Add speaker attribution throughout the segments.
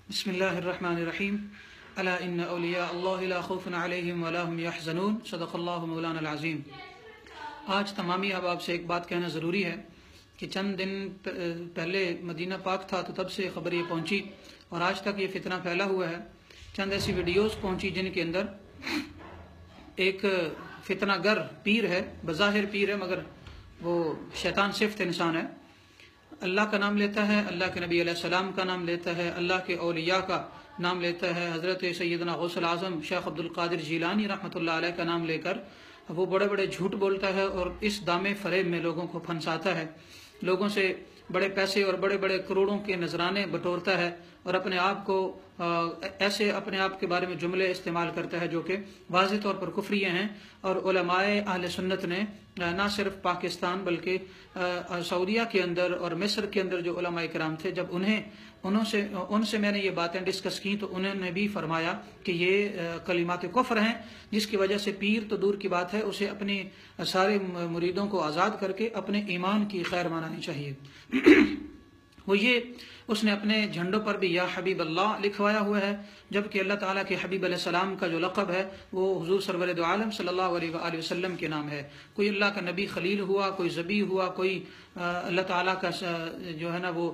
Speaker 1: بسم اللہ الرحمن الرحیم الا ان اولیاء اللہ لا خوف علیہم ولا هم یحزنون صدق اللہ مولانا العظیم۔ آج تمامی احباب سے ایک بات کہنا ضروری ہے کہ چند دن پہلے مدینہ پاک تھا تو تب سے خبر یہ پہنچی اور آج تک یہ فتنہ پھیلا ہوا ہے۔ چند ایسی ویڈیوز پہنچی جن کے اندر ایک فتنہ گر پیر ہے، بظاہر پیر ہے مگر وہ شیطان صفت انسان ہے، اللہ کا نام لیتا ہے، اللہ کے نبی علیہ السلام کا نام لیتا ہے، اللہ کے اولیاء کا نام لیتا ہے، حضرت سیدنا غوث العظم شیخ عبد القادر جیلانی رحمۃ اللہ علیہ کا نام لے کر وہ بڑے بڑے جھوٹ بولتا ہے اور اس دام فریب میں لوگوں کو پھنساتا ہے، لوگوں سے بڑے پیسے اور بڑے بڑے کروڑوں کے نذرانے بٹورتا ہے اور اپنے آپ کو ایسے اپنے آپ کے بارے میں جملے استعمال کرتا ہے جو کہ واضح طور پر کفریہ ہیں۔ اور علماء اہل سنت نے نہ صرف پاکستان بلکہ سعودیہ کے اندر اور مصر کے اندر جو علماء کرام تھے، جب ان سے میں نے یہ باتیں ڈسکس کی تو انہوں نے بھی فرمایا کہ یہ کلمات کفر ہیں، جس کی وجہ سے پیر تو دور کی بات ہے، اسے اپنے سارے مریدوں کو آزاد کر کے اپنے ایمان کی خیر منانی چاہیے۔ وہ یہ اس نے اپنے جھنڈوں پر بھی یا حبیب اللہ لکھوایا ہوا ہے، جبکہ اللہ تعالیٰ کے حبیب علیہ السلام کا جو لقب ہے وہ حضور سرور دو عالم صلی اللہ علیہ وآلہ وسلم کے نام ہے۔ کوئی اللہ کا نبی خلیل ہوا، کوئی ذبیح ہوا، کوئی اللہ تعالیٰ کا جو ہے نا وہ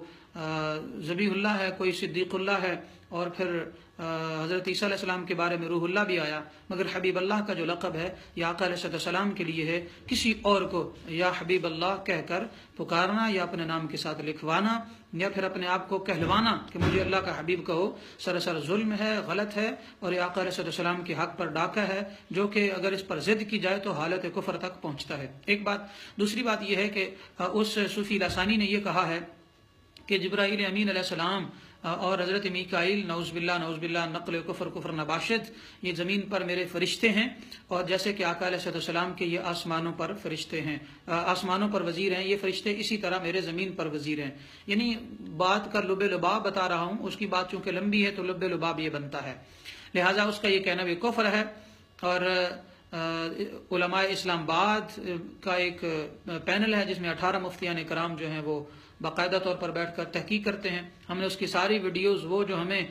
Speaker 1: ذبیح اللہ ہے، کوئی صدیق اللہ ہے، اور پھر حضرت عیسیٰ علیہ السلام کے بارے میں روح اللہ بھی آیا، مگر حبیب اللہ کا جو لقب ہے یہ آقا علیہ السلام کے لیے ہے۔ کسی اور کو یا حبیب اللہ کہہ کر پکارنا یا اپنے نام کے ساتھ لکھوانا یا پھر اپنے آپ کو کہلوانا کہ مجھے اللہ کا حبیب کہو، سراسر ظلم ہے، غلط ہے، اور یہ آقا علیہ السلام کے حق پر ڈاکہ ہے جو کہ اگر اس پر ضد کی جائے تو حالت کفر تک پہنچتا ہے۔ ایک بات۔ دوسری بات یہ ہے کہ اس صوفی لسانی نے یہ کہا ہے کہ جبرائیل امین علیہ السلام اور حضرت میکائیل نعوذ باللہ نقل کفر نباشد یہ زمین پر میرے فرشتے ہیں، اور جیسے کہ آقا علیہ السلام کے یہ آسمانوں پر فرشتے ہیں، آسمانوں پر وزیر ہیں، یہ فرشتے اسی طرح میرے زمین پر وزیر ہیں۔ یعنی بات کا لب لباب بتا رہا ہوں، اس کی بات چونکہ لمبی ہے تو لب لباب یہ بنتا ہے، لہٰذا اس کا یہ کہنا بھی کفر ہے۔ اور علماء اسلام آباد کا ایک پینل ہے جس میں 18 مفتیان کرام جو ہیں وہ باقاعدہ طور پر بیٹھ کر تحقیق کرتے ہیں۔ ہم نے اس کی ساری ویڈیوز وہ جو ہمیں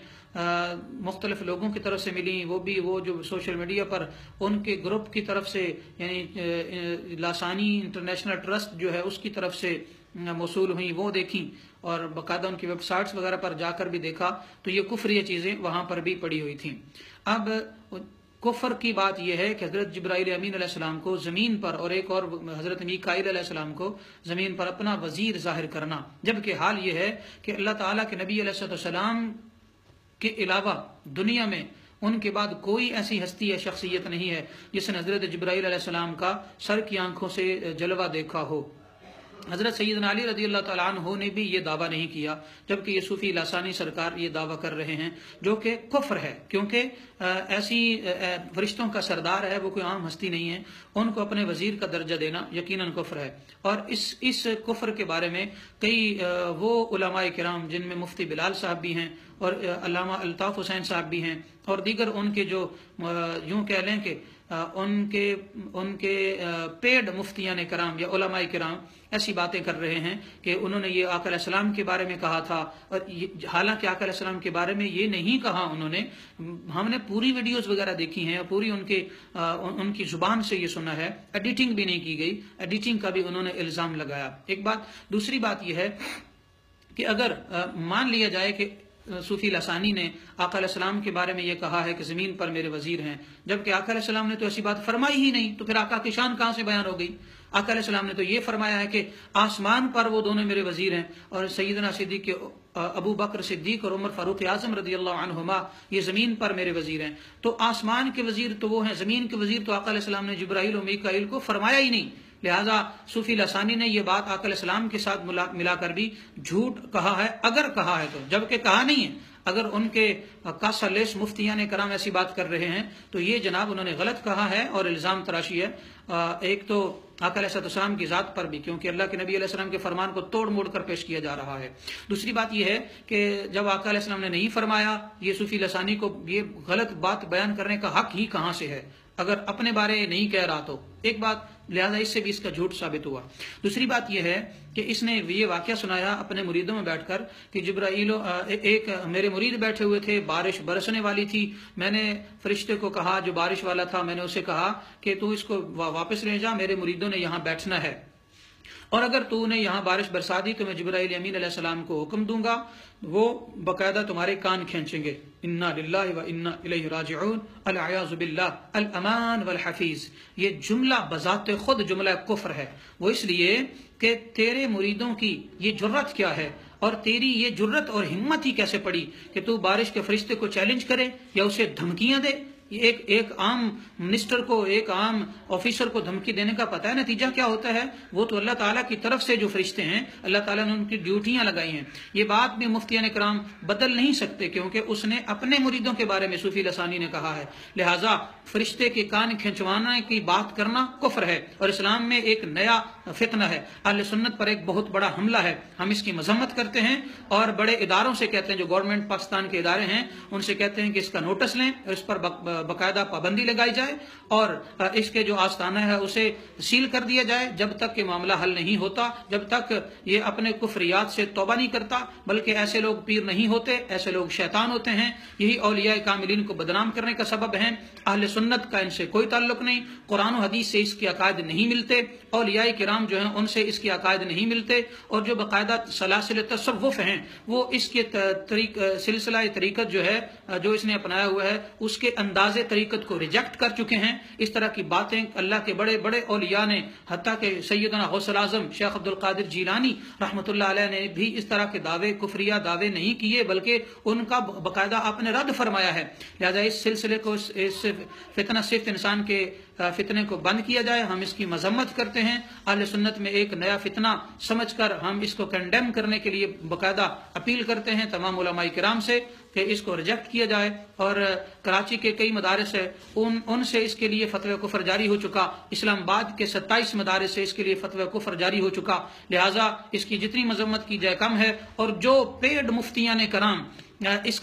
Speaker 1: مختلف لوگوں کی طرف سے ملی، وہ بھی وہ جو سوشل میڈیا پر ان کے گروپ کی طرف سے یعنی لاسانی انٹرنیشنل ٹرسٹ جو ہے اس کی طرف سے موصول ہوئیں، وہ دیکھیں، اور باقاعدہ ان کی ویب سائٹس وغیرہ پر جا کر بھی دیکھا تو یہ کفریہ چیزیں وہاں پر بھی پڑی ہوئی تھیں۔ اب کفر کی بات یہ ہے کہ حضرت جبرائیل امین علیہ السلام کو زمین پر اور ایک اور حضرت میکائیل علیہ السلام کو زمین پر اپنا وزیر ظاہر کرنا، جبکہ حال یہ ہے کہ اللہ تعالیٰ کے نبی علیہ السلام کے علاوہ دنیا میں ان کے بعد کوئی ایسی ہستی یا شخصیت نہیں ہے جس نے حضرت جبرائیل علیہ السلام کا سر کی آنکھوں سے جلوہ دیکھا ہو۔ حضرت سیدنا علی رضی اللہ تعالیٰ عنہ نے بھی یہ دعویٰ نہیں کیا، جبکہ یہ صوفی لسانی سرکار یہ دعویٰ کر رہے ہیں جو کہ کفر ہے، کیونکہ ایسی فرشتوں کا سردار ہے، وہ کوئی عام ہستی نہیں ہے، ان کو اپنے وزیر کا درجہ دینا یقیناً کفر ہے۔ اور اس کفر کے بارے میں کئی وہ علماء کرام جن میں مفتی بلال صاحب بھی ہیں اور علامہ الطاف حسین صاحب بھی ہیں اور دیگر ان کے جو یوں کہہ لیں کہ ان کے پیڈ مفتیان کرام یا علماء کرام ایسی باتیں کر رہے ہیں کہ انہوں نے یہ آقا علیہ السلام کے بارے میں کہا تھا، اور حالانکہ آقا علیہ السلام کے بارے میں یہ نہیں کہا انہوں نے۔ ہم نے پوری ویڈیوز وغیرہ دیکھی ہیں، پوری ان کی زبان سے یہ سنا ہے، ایڈیٹنگ بھی نہیں کی گئی، ایڈیٹنگ کا بھی انہوں نے الزام لگایا۔ ایک بات۔ دوسری بات یہ ہے کہ اگر مان لیا جائے کہ صوفی لسانی نے آقا علیہ السلام کے بارے میں یہ کہا ہے کہ زمین پر میرے وزیر ہیں، جبکہ آقا علیہ السلام نے تو ایسی بات فرمائی ہی نہیں، تو پھر آقا کی شان کہاں سے بیان ہو گئی؟ آقا علیہ السلام نے تو یہ فرمایا ہے کہ آسمان پر وہ دونوں میرے وزیر ہیں، اور سیدنا صدیق ابو بکر صدیق اور عمر فاروق اعظم رضی اللہ عنہما یہ زمین پر میرے وزیر ہیں۔ تو آسمان کے وزیر تو وہ ہیں، زمین کے وزیر تو آقا علیہ السلام نے جبرائیل و میکائیل کو فرمایا ہی نہیں، لہٰذا صوفی لسانی نے یہ بات آقا علیہ السلام کے ساتھ ملا کر بھی جھوٹ کہا ہے، اگر کہا ہے تو، جبکہ کہا نہیں ہے۔ اگر ان کے کاسا لیس مفتیان کرام ایسی بات کر رہے ہیں تو یہ جناب انہوں نے غلط کہا ہے اور الزام تراشی ہے، ایک تو آقا علیہ السلام کی ذات پر بھی، کیونکہ اللہ کے نبی علیہ السلام کے فرمان کو توڑ موڑ کر پیش کیا جا رہا ہے۔ دوسری بات یہ ہے کہ جب آقا علیہ السلام نے نہیں فرمایا، یہ صوفی لسانی کو یہ غلط بات بیان کرنے کا حق ہی کہاں سے ہے؟ اگر اپنے بارے نہیں کہہ رہا تو ایک بات، لہذا اس سے بھی اس کا جھوٹ ثابت ہوا۔ دوسری بات یہ ہے کہ اس نے یہ واقعہ سنایا اپنے مریدوں میں بیٹھ کر کہ جبرائیل ایک میرے مرید بیٹھے ہوئے تھے، بارش برسنے والی تھی، میں نے فرشتے کو کہا جو بارش والا تھا، میں نے اسے کہا کہ تو اس کو واپس لے جا، میرے مریدوں نے یہاں بیٹھنا ہے، اور اگر تو نے یہاں بارش برسا دی تو میں جبرائیل امین علیہ السلام کو حکم دوں گا، وہ باقاعدہ تمہارے کان کھینچیں گے۔ انا للہ و انا الیہ راجعون، العیاذ باللہ، الامان والحفیظ۔ یہ جملہ بذات خود جملہ کفر ہے، وہ اس لیے کہ تیرے مریدوں کی یہ جرت کیا ہے، اور تیری یہ جرت اور ہمت ہی کیسے پڑی کہ تو بارش کے فرشتے کو چیلنج کرے یا اسے دھمکیاں دے۔ ایک عام منسٹر کو، ایک عام آفیسر کو دھمکی دینے کا پتہ ہے نتیجہ کیا ہوتا ہے؟ وہ تو اللہ تعالیٰ کی طرف سے جو فرشتے ہیں، اللہ تعالیٰ نے ان کی ڈیوٹیاں لگائی ہیں۔ یہ بات بھی مفتیان کرام بدل نہیں سکتے، کیونکہ اس نے اپنے مریدوں کے بارے میں صوفی لسانی نے کہا ہے، لہٰذا فرشتے کے کان کھنچوانے کی بات کرنا کفر ہے اور اسلام میں ایک نیا فتنہ ہے، اہل سنت پر ایک بہت بڑا حملہ ہے۔ ہم اس کی مذمت کرتے ہیں اور بڑے اداروں سے کہتے ہیں، جو گورنمنٹ پاکستان کے ادارے ہیں ان سے کہتے ہیں کہ اس کا نوٹس لیں اور اس پر باقاعدہ پابندی لگائی جائے، اور اس کے جو آستانہ ہے اسے سیل کر دیا جائے جب تک کہ معاملہ حل نہیں ہوتا، جب تک یہ اپنے کفریات سے توبہ نہیں کرتا۔ بلکہ ایسے لوگ پیر نہیں ہوتے، ایسے لوگ شیطان ہوتے ہیں، یہی اولیاء کاملین کو بدنام کرنے کا سبب ہیں۔ اہل سنت کا ان سے کوئی تعلق نہیں، قرآن و حدیث سے اس کے عقائد نہیں ملتے، اولیاء کرام جو ہیں ان سے اس کے عقائد نہیں ملتے، اور جو باقاعدہ سلاسل تصوف ہیں وہ اس کے سلسلہ طریقت جو ہے جو اس نے اپنایا ہوا ہے اس کے انداز طریقت کو ریجیکٹ کر چکے ہیں۔ اس طرح کی باتیں اللہ کے بڑے بڑے اولیاء نے، حتیٰ کہ سیدنا غوث الاعظم شیخ عبد القادر جیلانی رحمۃ اللہ علیہ نے بھی اس طرح کے دعوے، کفریہ دعوے نہیں کیے، بلکہ ان کا باقاعدہ آپ نے رد فرمایا ہے۔ لہذا اس سلسلے کو، اس فتنہ صرف انسان کے فتنے کو بند کیا جائے، ہم اس کی مذمت کرتے ہیں۔ اہل سنت میں ایک نیا فتنہ سمجھ کر ہم اس کو کنڈیم کرنے کے لیے باقاعدہ اپیل کرتے ہیں تمام علماء کرام سے کہ اس کو ریجیکٹ کیا جائے، اور کراچی کے کئی مدارس ہیں ان سے اس کے لیے فتوی کفر جاری ہو چکا، اسلام آباد کے 27 مدارس سے اس کے لیے فتوی کفر جاری ہو چکا، لہٰذا اس کی جتنی مذمت کی جائے کم ہے۔ اور جو پیڈ مفتیان کرام اس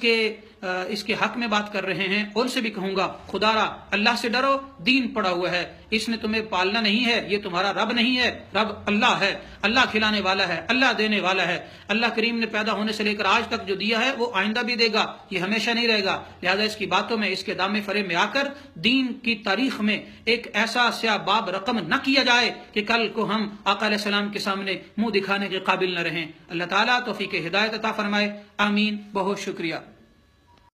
Speaker 1: کے حق میں بات کر رہے ہیں ان سے بھی کہوں گا، خدا را اللہ سے ڈرو، دین پڑا ہوا ہے، اس نے تمہیں پالنا نہیں ہے، یہ تمہارا رب نہیں ہے، رب اللہ ہے، اللہ کھلانے والا ہے، اللہ دینے والا ہے، اللہ کریم نے پیدا ہونے سے لے کر آج تک جو دیا ہے وہ آئندہ بھی دے گا، یہ ہمیشہ نہیں رہے گا۔ لہذا اس کی باتوں میں، اس کے دامے فریب میں آ کر دین کی تاریخ میں ایک ایسا سیاہ باب رقم نہ کیا جائے کہ کل کو ہم آقا علیہ السلام کے سامنے منہ دکھانے کے قابل نہ رہیں۔ اللہ تعالیٰ توفیق ہدایت عطا فرمائے، آمین۔ بہت شکریہ۔